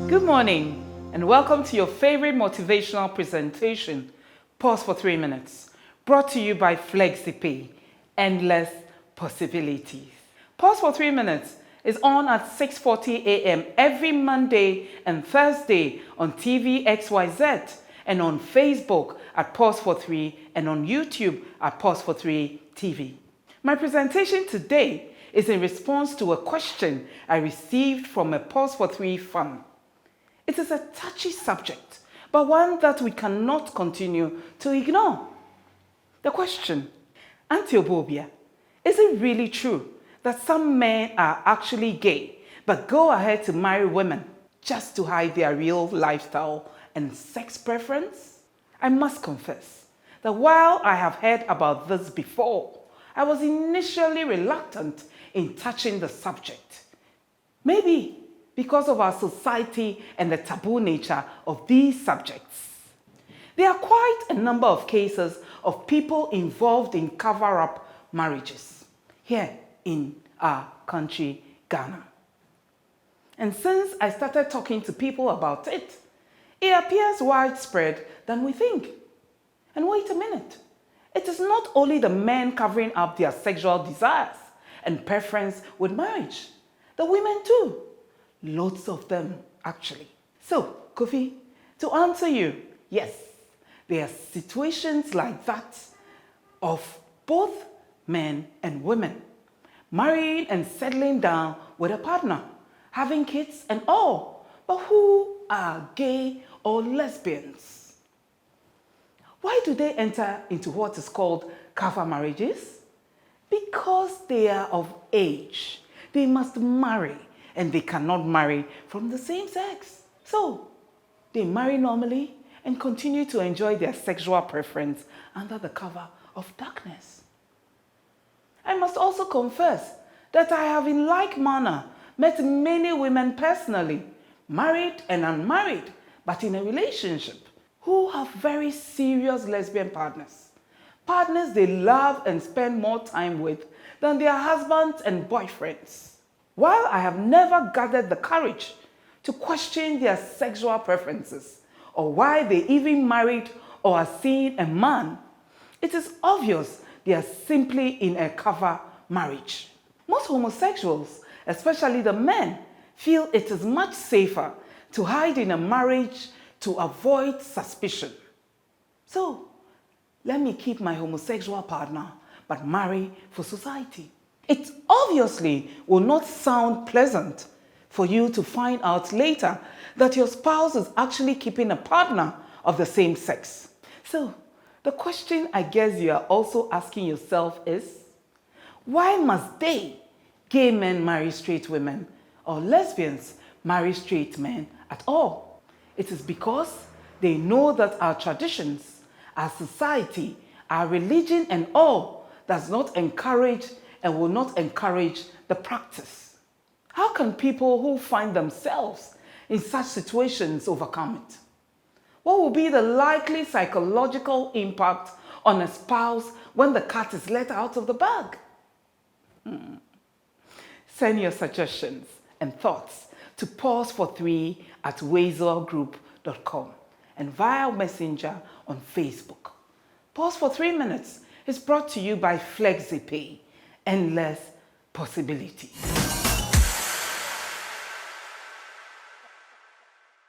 Good morning and welcome to your favorite motivational presentation, Pause for 3 minutes, brought to you by FlexiPay, Endless Possibilities. Pause for 3 minutes is on at 6:40 a.m. every Monday and Thursday on TV XYZ and on Facebook at Pause4three and on YouTube at Pause4three TV. My presentation today is in response to a question I received from a Pause4three fan. It is a touchy subject, but one that we cannot continue to ignore. The question: Auntie Obuobia, is it really true that some men are actually gay but go ahead to marry women just to hide their real lifestyle and sex preference? I must confess that while I have heard about this before, I was initially reluctant in touching the subject. Maybe because of our society and the taboo nature of these subjects. There are quite a number of cases of people involved in cover-up marriages here in our country, Ghana. And since I started talking to people about it, it appears widespread than we think. And wait a minute, it is not only the men covering up their sexual desires and preference with marriage, the women too. Lots of them, actually. So, Kofi, to answer you, yes, there are situations like that of both men and women marrying and settling down with a partner, having kids and all, but who are gay or lesbians. Why do they enter into what is called cover marriages? Because they are of age. They must marry, and they cannot marry from the same sex. So, they marry normally and continue to enjoy their sexual preference under the cover of darkness. I must also confess that I have in like manner met many women personally, married and unmarried, but in a relationship, who have very serious lesbian partners. Partners they love and spend more time with than their husbands and boyfriends. While I have never gathered the courage to question their sexual preferences or why they even married or are seeing a man, it is obvious they are simply in a cover marriage. Most homosexuals, especially the men, feel it is much safer to hide in a marriage to avoid suspicion. So, let me keep my homosexual partner but marry for society. It obviously will not sound pleasant for you to find out later that your spouse is actually keeping a partner of the same sex. So, the question I guess you are also asking yourself is, why must they, gay men, marry straight women, or lesbians marry straight men at all? It is because they know that our traditions, our society, our religion and all does not encourage and will not encourage the practice. How can people who find themselves in such situations overcome it? What will be the likely psychological impact on a spouse when the cat is let out of the bag? Send your suggestions and thoughts to Pause4three@wazelgroup.com and via Messenger on Facebook. Pause for 3 minutes is brought to you by FlexiPay, Endless Possibilities.